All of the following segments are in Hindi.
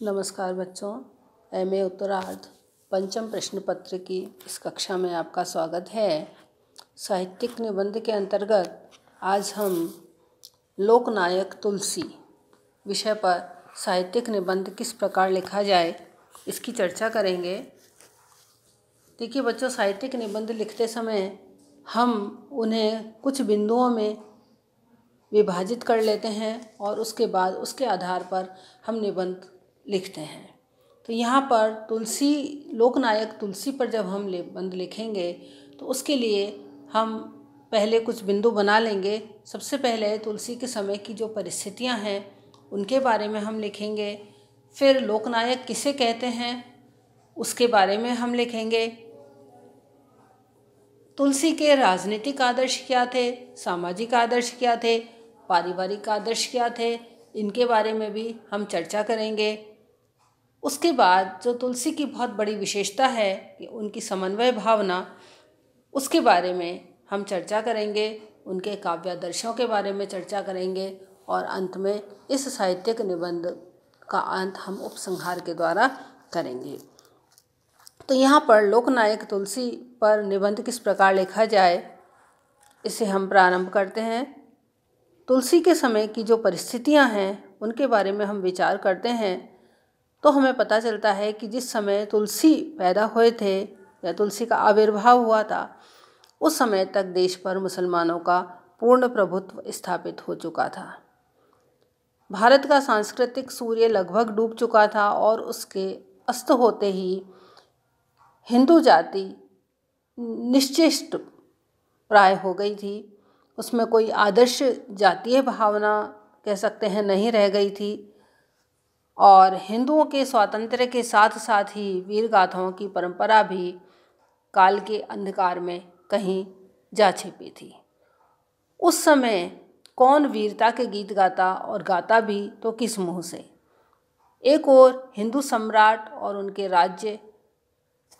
नमस्कार बच्चों, एमए उत्तरार्ध पंचम प्रश्न पत्र की इस कक्षा में आपका स्वागत है। साहित्यिक निबंध के अंतर्गत आज हम लोकनायक तुलसी विषय पर साहित्यिक निबंध किस प्रकार लिखा जाए इसकी चर्चा करेंगे। देखिए बच्चों, साहित्यिक निबंध लिखते समय हम उन्हें कुछ बिंदुओं में विभाजित कर लेते हैं और उसके बाद उसके आधार पर हम निबंध लिखते हैं। तो यहाँ पर तुलसी, लोकनायक तुलसी पर जब हम निबंध लिखेंगे तो उसके लिए हम पहले कुछ बिंदु बना लेंगे। सबसे पहले तुलसी के समय की जो परिस्थितियाँ हैं उनके बारे में हम लिखेंगे। फिर लोकनायक किसे कहते हैं उसके बारे में हम लिखेंगे। तुलसी के राजनीतिक आदर्श क्या थे, सामाजिक आदर्श क्या थे, पारिवारिक आदर्श क्या थे, इनके बारे में भी हम चर्चा करेंगे। उसके बाद जो तुलसी की बहुत बड़ी विशेषता है कि उनकी समन्वय भावना, उसके बारे में हम चर्चा करेंगे। उनके काव्यादर्शों के बारे में चर्चा करेंगे और अंत में इस साहित्यिक निबंध का अंत हम उपसंहार के द्वारा करेंगे। तो यहाँ पर लोकनायक तुलसी पर निबंध किस प्रकार लिखा जाए इसे हम प्रारंभ करते हैं। तुलसी के समय की जो परिस्थितियाँ हैं उनके बारे में हम विचार करते हैं तो हमें पता चलता है कि जिस समय तुलसी पैदा हुए थे या तुलसी का आविर्भाव हुआ था उस समय तक देश पर मुसलमानों का पूर्ण प्रभुत्व स्थापित हो चुका था। भारत का सांस्कृतिक सूर्य लगभग डूब चुका था और उसके अस्त होते ही हिंदू जाति निश्चेष्ट प्राय हो गई थी। उसमें कोई आदर्श जातीय भावना कह सकते हैं नहीं रह गई थी और हिंदुओं के स्वातंत्र्य के साथ साथ ही वीर गाथाओं की परंपरा भी काल के अंधकार में कहीं जा छिपी थी। उस समय कौन वीरता के गीत गाता और गाता भी तो किस मुँह से। एक ओर हिंदू सम्राट और उनके राज्य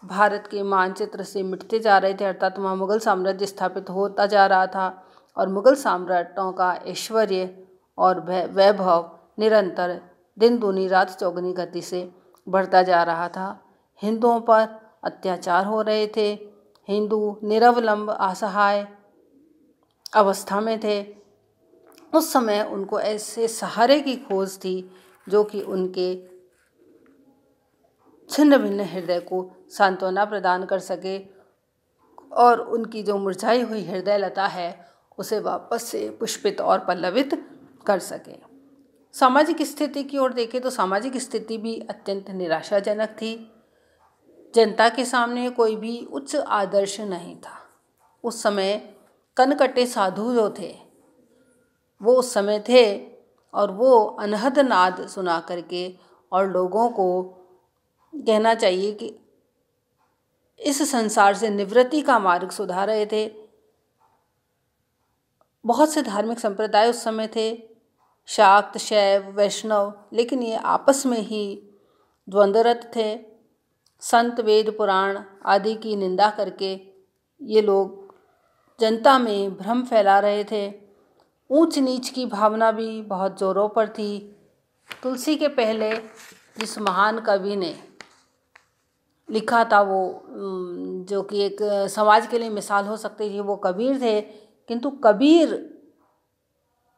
भारत के मानचित्र से मिटते जा रहे थे, अर्थात वहाँ मुग़ल साम्राज्य स्थापित होता जा रहा था और मुग़ल सम्राटों का ऐश्वर्य और वैभव निरंतर दिन दूनी रात चौगुनी गति से बढ़ता जा रहा था। हिंदुओं पर अत्याचार हो रहे थे, हिंदू निरवलंब असहाय अवस्था में थे। उस समय उनको ऐसे सहारे की खोज थी जो कि उनके छिन्न भिन्न हृदय को सांत्वना प्रदान कर सके और उनकी जो मुरझाई हुई हृदय लता है उसे वापस से पुष्पित और पल्लवित कर सके। सामाजिक स्थिति की ओर देखें तो सामाजिक स्थिति भी अत्यंत निराशाजनक थी। जनता के सामने कोई भी उच्च आदर्श नहीं था। उस समय कनकटे साधु जो थे वो उस समय थे और वो अनहद नाद सुना करके और लोगों को कहना चाहिए कि इस संसार से निवृत्ति का मार्ग सुधार रहे थे। बहुत से धार्मिक संप्रदाय उस समय थे, शाक्त, शैव, वैष्णव, लेकिन ये आपस में ही द्वंद्वरत थे। संत, वेद, पुराण आदि की निंदा करके ये लोग जनता में भ्रम फैला रहे थे। ऊंच नीच की भावना भी बहुत जोरों पर थी। तुलसी के पहले जिस महान कवि ने लिखा था वो जो कि एक समाज के लिए मिसाल हो सकती थी वो कबीर थे, किंतु कबीर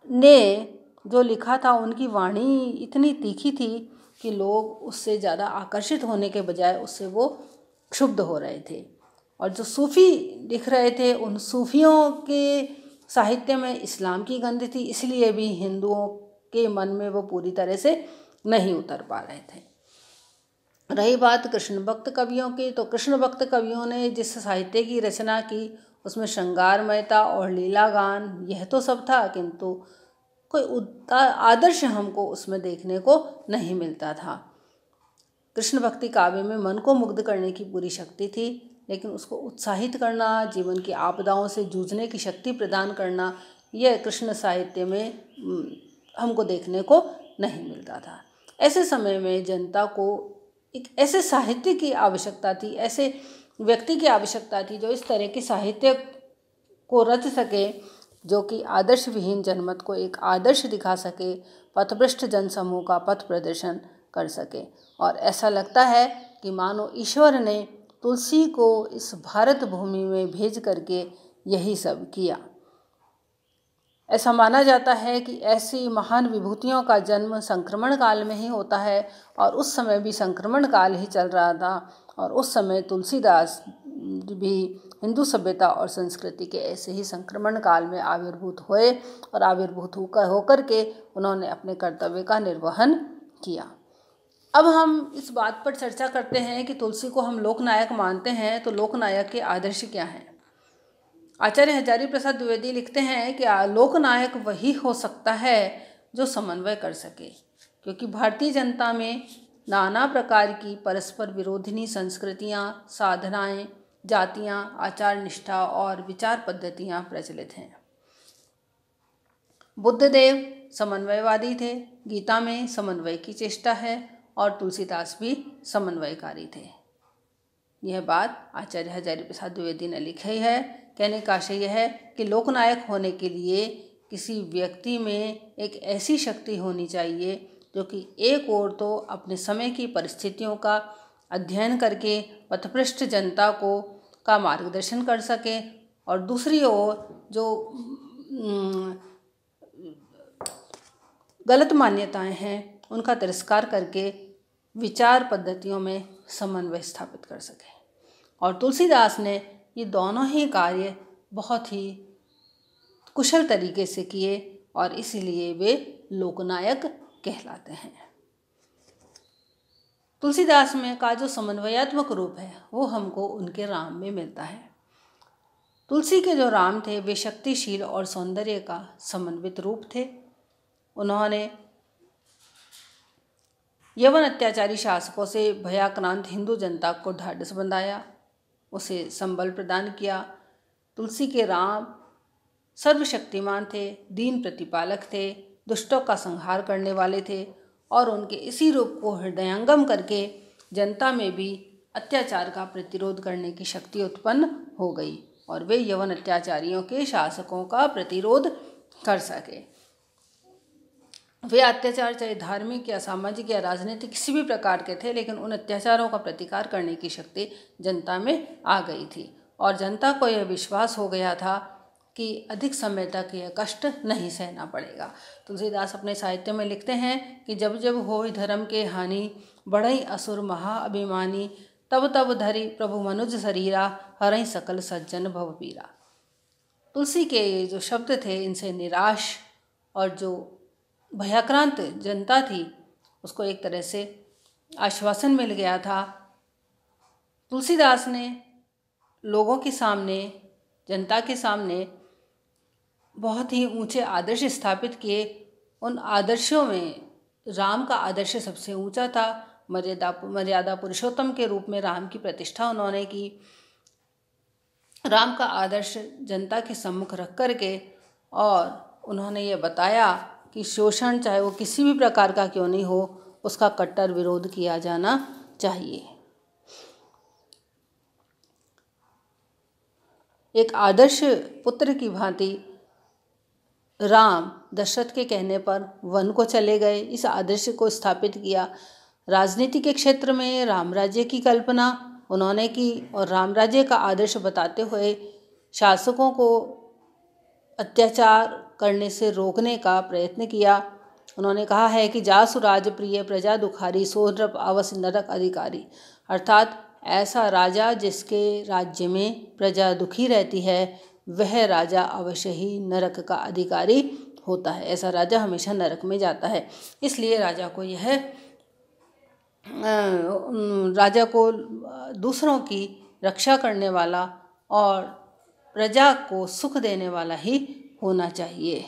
ने जो लिखा था उनकी वाणी इतनी तीखी थी कि लोग उससे ज़्यादा आकर्षित होने के बजाय उससे वो क्षुब्ध हो रहे थे। और जो सूफ़ी लिख रहे थे उन सूफियों के साहित्य में इस्लाम की गंध थी, इसलिए भी हिंदुओं के मन में वो पूरी तरह से नहीं उतर पा रहे थे। रही बात कृष्ण भक्त कवियों की, तो कृष्ण भक्त कवियों ने जिस साहित्य की रचना की उसमें श्रृंगारमयता और लीला गान यह तो सब था, किंतु कोई आदर्श हमको उसमें देखने को नहीं मिलता था। कृष्ण भक्ति काव्य में मन को मुग्ध करने की पूरी शक्ति थी, लेकिन उसको उत्साहित करना, जीवन की आपदाओं से जूझने की शक्ति प्रदान करना, यह कृष्ण साहित्य में हमको देखने को नहीं मिलता था। ऐसे समय में जनता को एक ऐसे साहित्य की आवश्यकता थी, ऐसे व्यक्ति की आवश्यकता थी जो इस तरह के साहित्य को रच सके, जो कि आदर्श विहीन जनमत को एक आदर्श दिखा सके, पथभ्रष्ट जनसमूह का पथ प्रदर्शन कर सके। और ऐसा लगता है कि मानो ईश्वर ने तुलसी को इस भारत भूमि में भेज करके यही सब किया। ऐसा माना जाता है कि ऐसी महान विभूतियों का जन्म संक्रमण काल में ही होता है, और उस समय भी संक्रमण काल ही चल रहा था, और उस समय तुलसीदास भी हिंदू सभ्यता और संस्कृति के ऐसे ही संक्रमण काल में आविर्भूत हुए, और आविर्भूत होकर के उन्होंने अपने कर्तव्य का निर्वहन किया। अब हम इस बात पर चर्चा करते हैं कि तुलसी को हम लोकनायक मानते हैं, तो लोकनायक के आदर्श क्या हैं। आचार्य हजारी प्रसाद द्विवेदी लिखते हैं कि लोकनायक वही हो सकता है जो समन्वय कर सके, क्योंकि भारतीय जनता में नाना प्रकार की परस्पर विरोधिनी संस्कृतियां, साधनाएं, जातियां, आचार निष्ठा और विचार पद्धतियां प्रचलित हैं। बुद्धदेव समन्वयवादी थे, गीता में समन्वय की चेष्टा है, और तुलसीदास भी समन्वयकारी थे। यह बात आचार्य हजारी प्रसाद द्विवेदी ने लिखी है। कहने का आशय यह है कि लोकनायक होने के लिए किसी व्यक्ति में एक ऐसी शक्ति होनी चाहिए जो कि एक ओर तो अपने समय की परिस्थितियों का अध्ययन करके पथभ्रष्ट जनता का मार्गदर्शन कर सके, और दूसरी ओर जो गलत मान्यताएं हैं उनका तिरस्कार करके विचार पद्धतियों में समन्वय स्थापित कर सके। और तुलसीदास ने ये दोनों ही कार्य बहुत ही कुशल तरीके से किए, और इसीलिए वे लोकनायक कहलाते हैं। तुलसीदास में का जो समन्वयात्मक रूप है वो हमको उनके राम में मिलता है। तुलसी के जो राम थे वे शक्तिशील और सौंदर्य का समन्वित रूप थे। उन्होंने यवन अत्याचारी शासकों से भयाक्रांत हिंदू जनता को ढाढ़स बंधाया, उसे संबल प्रदान किया। तुलसी के राम सर्वशक्तिमान थे, दीन प्रतिपालक थे, दुष्टों का संहार करने वाले थे, और उनके इसी रूप को हृदयंगम करके जनता में भी अत्याचार का प्रतिरोध करने की शक्ति उत्पन्न हो गई, और वे यवन अत्याचारियों के शासकों का प्रतिरोध कर सके। वे अत्याचार चाहे धार्मिक या सामाजिक या राजनीतिक किसी भी प्रकार के थे, लेकिन उन अत्याचारों का प्रतिकार करने की शक्ति जनता में आ गई थी, और जनता को यह विश्वास हो गया था कि अधिक समय तक यह कष्ट नहीं सहना पड़ेगा। तुलसीदास अपने साहित्य में लिखते हैं कि जब जब होई धर्म के हानि, बढ़ई असुर महाअभिमानी, तब तब धरि प्रभु मनुज शरीरा, हरई सकल सज्जन भव पीरा। तुलसी के ये जो शब्द थे, इनसे निराश और जो भयाक्रांत जनता थी उसको एक तरह से आश्वासन मिल गया था। तुलसीदास ने लोगों के सामने, जनता के सामने बहुत ही ऊंचे आदर्श स्थापित किए। उन आदर्शों में राम का आदर्श सबसे ऊंचा था। मर्यादा पुरुषोत्तम के रूप में राम की प्रतिष्ठा उन्होंने की। राम का आदर्श जनता के सम्मुख रख करके और उन्होंने ये बताया कि शोषण चाहे वो किसी भी प्रकार का क्यों नहीं हो, उसका कट्टर विरोध किया जाना चाहिए। एक आदर्श पुत्र की भांति राम दशरथ के कहने पर वन को चले गए, इस आदर्श को स्थापित किया। राजनीति के क्षेत्र में राम राज्य की कल्पना उन्होंने की, और राम राज्य का आदर्श बताते हुए शासकों को अत्याचार करने से रोकने का प्रयत्न किया। उन्होंने कहा है कि जासु राज प्रिय प्रजा दुखारी, सो नृप आवस नरक अधिकारी। अर्थात ऐसा राजा जिसके राज्य में प्रजा दुखी रहती है वह राजा अवश्य ही नरक का अधिकारी होता है। ऐसा राजा हमेशा नरक में जाता है। इसलिए राजा को दूसरों की रक्षा करने वाला और प्रजा को सुख देने वाला ही होना चाहिए।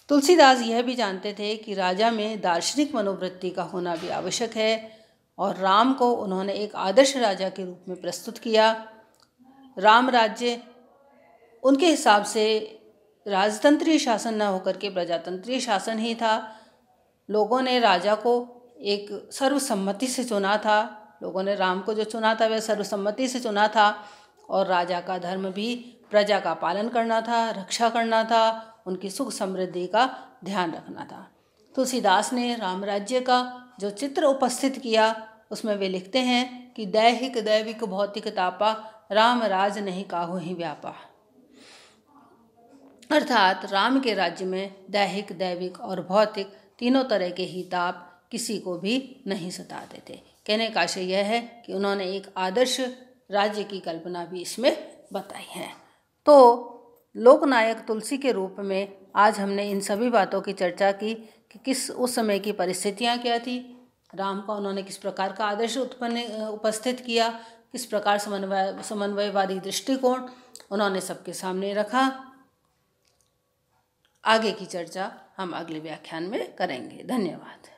तुलसीदास यह भी जानते थे कि राजा में दार्शनिक मनोवृत्ति का होना भी आवश्यक है, और राम को उन्होंने एक आदर्श राजा के रूप में प्रस्तुत किया। राम राज्य उनके हिसाब से राजतंत्रीय शासन न होकर के प्रजातंत्रीय शासन ही था। लोगों ने राजा को एक सर्वसम्मति से चुना था। लोगों ने राम को जो चुना था वह सर्वसम्मति से चुना था, और राजा का धर्म भी प्रजा का पालन करना था, रक्षा करना था, उनकी सुख समृद्धि का ध्यान रखना था। तुलसीदास ने राम राज्य का जो चित्र उपस्थित किया उसमें वे लिखते हैं कि दैहिक दैविक भौतिक तापा, राम राज नहीं काहू ही व्यापा। अर्थात राम के राज्य में दैहिक दैविक और भौतिक तीनों तरह के ही ताप किसी को भी नहीं सताते थे। कहने का आशय यह है कि उन्होंने एक आदर्श राज्य की कल्पना भी इसमें बताई है। तो लोकनायक तुलसी के रूप में आज हमने इन सभी बातों की चर्चा की कि किस उस समय की परिस्थितियाँ क्या थी, राम का उन्होंने किस प्रकार का आदर्श उपस्थित किया, किस प्रकार समन्वयवादी दृष्टिकोण उन्होंने सबके सामने रखा। आगे की चर्चा हम अगले व्याख्यान में करेंगे। धन्यवाद।